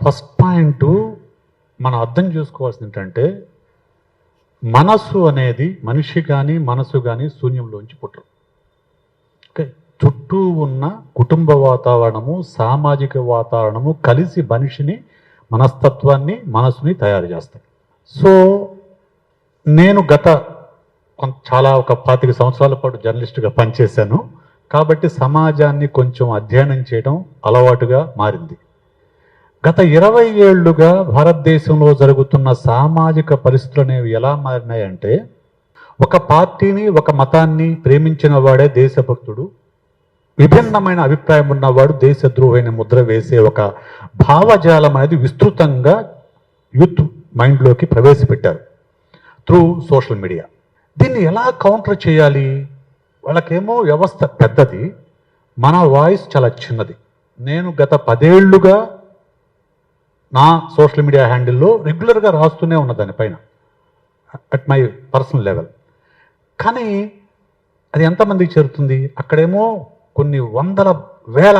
First point మనం అర్థం చేసుకోవాల్సింది ఏంటంటే, మనసు అనేది మనిషి కానీ మనసు కానీ శూన్యంలోంచి పుట్టరు. ఓకే, చుట్టూ ఉన్న కుటుంబ వాతావరణము, సామాజిక వాతావరణము కలిసి మనిషిని, మనస్తత్వాన్ని, మనసుని తయారు చేస్తాయి. సో నేను చాలా ఒక 25 సంవత్సరాల పాటు జర్నలిస్టుగా పనిచేశాను. కాబట్టి సమాజాన్ని కొంచెం అధ్యయనం చేయడం అలవాటుగా మారింది. గత 20 ఏళ్లుగా భారతదేశంలో జరుగుతున్న సామాజిక పరిస్థితులు అనేవి ఎలా మారినాయంటే, ఒక పార్టీని, ఒక మతాన్ని ప్రేమించిన వాడే దేశభక్తుడు, విభిన్నమైన అభిప్రాయం ఉన్నవాడు దేశద్రోహి అనే ముద్ర వేసే ఒక భావజాలం అనేది విస్తృతంగా యూత్ మైండ్లోకి ప్రవేశపెట్టారు త్రూ సోషల్ మీడియా. దీన్ని ఎలా కౌంటర్ చేయాలి? వాళ్ళకేమో వ్యవస్థ పెద్దది, మన వాయిస్ చాలా చిన్నది. నేను గత 10 ఏళ్లుగా నా సోషల్ మీడియా హ్యాండిల్లో రెగ్యులర్గా రాస్తూనే ఉన్న దానిపైన అట్ మై పర్సనల్ లెవెల్. కానీ అది ఎంతమందికి చేరుతుంది? అక్కడేమో కొన్ని వందల వేల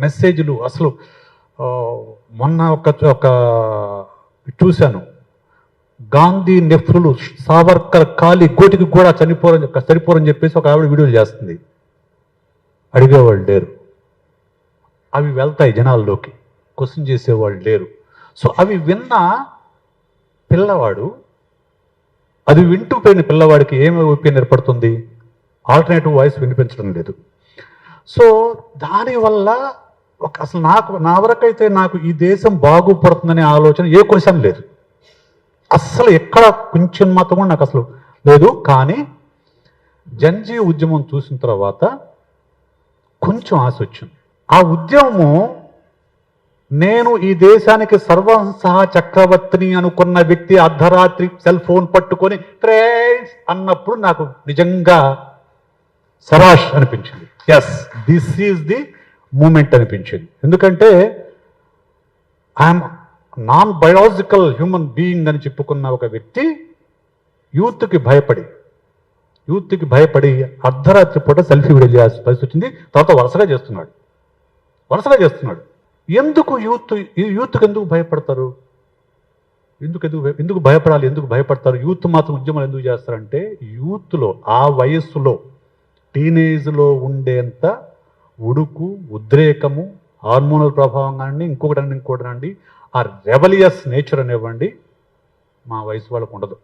మెసేజ్లు. అసలు మొన్న ఒక చూశాను, గాంధీ నెహ్రూలు సావర్కర్ కాలి గోటికి కూడా సరిపోరని చెప్పేసి ఒక ఆవిడ వీడియోలు చేస్తుంది. అడిగేవాళ్ళు లేరు, అవి వెళ్తాయి జనాల్లోకి, క్వశ్చన్ చేసేవాళ్ళు లేరు. సో అవి విన్న పిల్లవాడు, అది వింటూ పోయిన పిల్లవాడికి ఏమి ఒపీనియన్ ఏర్పడుతుంది? ఆల్టర్నేటివ్ వాయిస్ వినిపించడం లేదు. సో దానివల్ల అసలు నా వరకైతే నాకు ఈ దేశం బాగుపడుతుందనే ఆలోచన ఏ క్వశ్చన్ లేదు, అస్సలు ఎక్కడ కొంచెం మాత్రం కూడా నాకు అసలు లేదు. కానీ జన్జీ ఉద్యమం చూసిన తర్వాత కొంచెం ఆశ వచ్చింది. ఆ ఉద్యమము, నేను ఈ దేశానికి సర్వసహ చక్రవర్తిని అనుకున్న వ్యక్తి అర్ధరాత్రి సెల్ ఫోన్ పట్టుకొని ఫ్రెండ్స్ అన్నప్పుడు నాకు నిజంగా సరాష్ అనిపించింది. Yes, this is the moment అనిపించింది. ఎందుకంటే I'm non biological human being అని చెప్పుకున్న ఒక వ్యక్తి యూత్కి భయపడి అర్ధరాత్రి పూట సెల్ఫీ వీడియో చేయాల్సిన పరిస్థితి వచ్చింది. తర్వాత వరుసగా చేస్తున్నాడు. ఎందుకు యూత్కి ఎందుకు భయపడతారు? ఎందుకు భయపడాలి? ఎందుకు భయపడతారు? యూత్ మాత్రం ఉద్యమాలు ఎందుకు చేస్తారంటే, యూత్లో ఆ వయస్సులో టీనేజ్లో ఉండేంత ఉడుకు, ఉద్రేకము, హార్మోనల్ ప్రభావం కానీ ఇంకొకటి ఆ రెబలియస్ నేచర్ అనేవ్వండి మా వయసు వాళ్ళకు ఉండదు.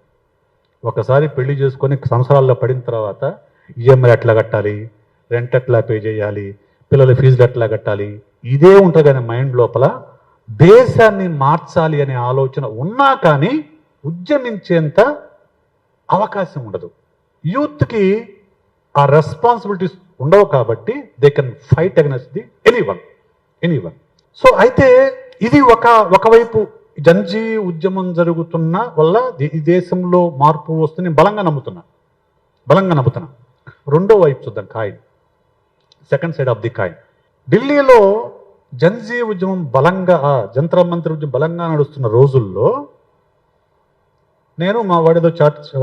ఒకసారి పెళ్లి చేసుకొని సంవత్సరాల్లో పడిన తర్వాత ఈఎంఐ ఎట్లా కట్టాలి, రెంట్ ఎట్లా పే చేయాలి, పిల్లల ఫీజులు ఎట్లా కట్టాలి, ఇదే ఉంటుంది. కానీ మైండ్ లోపల దేశాన్ని మార్చాలి అనే ఆలోచన ఉన్నా కానీ ఉద్యమించేంత అవకాశం ఉండదు. యూత్కి ఆ రెస్పాన్సిబిలిటీస్ ఉండవు కాబట్టి they can fight against the anyone. So అయితే ఇది ఒకవైపు జన్జీ ఉద్యమం జరుగుతున్న వల్ల ఈ దేశంలో మార్పు వస్తుంది బలంగా నమ్ముతున్నా. రెండో వైపు చూద్దాం, coin, second side of the coin. ఢిల్లీలో జన్జీ ఉద్యమం బలంగా, జంతర్ మంతర్ ఉద్యమం బలంగా నడుస్తున్న రోజుల్లో నేను మా వాడితో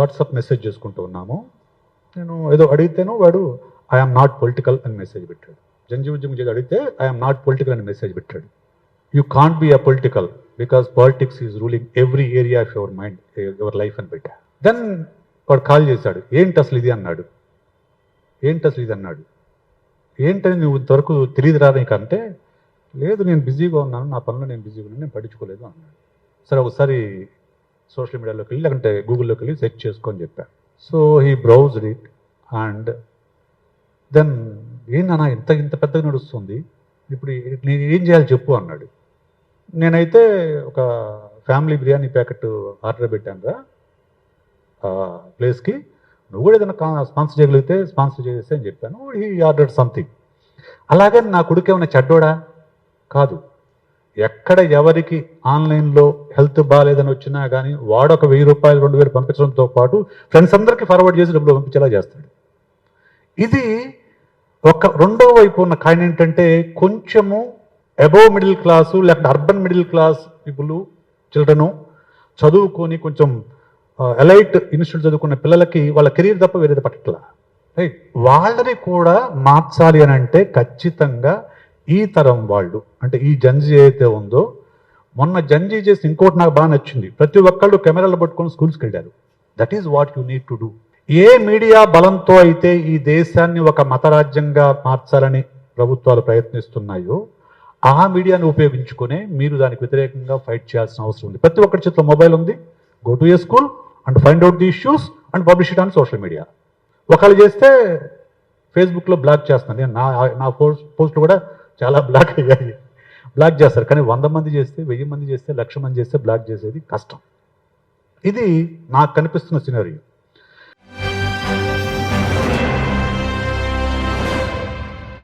వాట్సాప్ మెసేజ్ చేసుకుంటూ ఉన్నాము. నేను ఏదో అడిగితేను వాడు ఐఎమ్ నాట్ పొలిటికల్ అని మెసేజ్ పెట్టాడు. జన్జీ ఉద్యమం చేసి అడిగితే ఐఎమ్ నాట్ పొలిటికల్ అని మెసేజ్ పెట్టాడు. You can't be a political because politics is ruling every area of your mind, your life అని పెట్టా. దెన్ వాడు కాల్ చేశాడు, ఏంటి అసలు ఇది అన్నాడు. ఏంటని నువ్వు ఇంతవరకు తెలియదురా నీకంటే, లేదు నేను బిజీగా ఉన్నాను, నా పనులు నేను బిజీగా ఉన్నాను, నేను పట్టించుకోలేదు అన్నాడు. సరే ఒకసారి సోషల్ మీడియాలోకి వెళ్ళి లేకుంటే గూగుల్లోకి వెళ్ళి సెర్చ్ చేసుకొని చెప్పాను. So he browsed it and then, ఏంటన్నా ఇంత పెద్దగా నడుస్తుంది, ఇప్పుడు నేను ఏం చేయాలి చెప్పు అన్నాడు. నేనైతే ఒక ఫ్యామిలీ బిర్యానీ ప్యాకెట్ ఆర్డర్ పెట్టాను రా ప్లేస్కి, నువ్వు కూడా ఏదైనా స్పాన్సర్ చేయగలిగితే స్పాన్సర్ చేస్తే అని చెప్పాను. ఈ ఆర్డర్ సంథింగ్. అలాగని నా కొడుకు ఏమైనా చెడ్డోడా కాదు. ఎక్కడ ఎవరికి ఆన్లైన్లో హెల్త్ బాగాలేదని వచ్చినా కానీ వాడు ఒక 1000 రూపాయలు 2000 పంపించడంతో పాటు ఫ్రెండ్స్ అందరికీ ఫార్వర్డ్ చేసి డబ్బులు పంపించేలా చేస్తాడు. ఇది ఒక రెండో వైపు ఉన్న కాయిన్. ఏంటంటే కొంచెము అబోవ్ మిడిల్ క్లాసు లేకపోతే urban middle class people children చదువుకొని కొంచెం ఎలైట్ ఇన్స్టిట్యూట్ చదువుకున్న పిల్లలకి వాళ్ళ కెరీర్ తప్ప వేరేది పట్టట్లా. రైట్, వాళ్ళని కూడా మార్చాలి అని అంటే ఖచ్చితంగా ఈ తరం వాళ్ళు, అంటే ఈ జన్జీ అయితే ఉందో మొన్న జంజీ చేసి ఇంకోటి నాకు బాగా నచ్చింది, ప్రతి ఒక్కళ్ళు కెమెరాలు పట్టుకొని స్కూల్స్కి వెళ్ళారు. That is what you need to do. A media బలంతో అయితే ఈ దేశాన్ని ఒక మతరాజ్యంగా మార్చాలని ప్రభుత్వాలు ప్రయత్నిస్తున్నాయో ఆ మీడియాను ఉపయోగించుకునే మీరు దానికి వ్యతిరేకంగా ఫైట్ చేయాల్సిన అవసరం ఉంది. ప్రతి ఒక్కరి చేతిలో మొబైల్ ఉంది. Go to A school and find out the issues and publish it on social media. ఒకళ్ళు చేస్తే ఫేస్బుక్లో బ్లాక్ చేస్తున్నాను నేను, నా పోస్టులు కూడా చాలా బ్లాక్ అయ్యాయి. బ్లాక్ చేస్తారు, కానీ 100 మంది చేస్తే, 1000 మంది చేస్తే, 1,00,000 మంది చేస్తే బ్లాక్ చేసేది కష్టం. ఇది నాకు కనిపిస్తున్న సినారియో.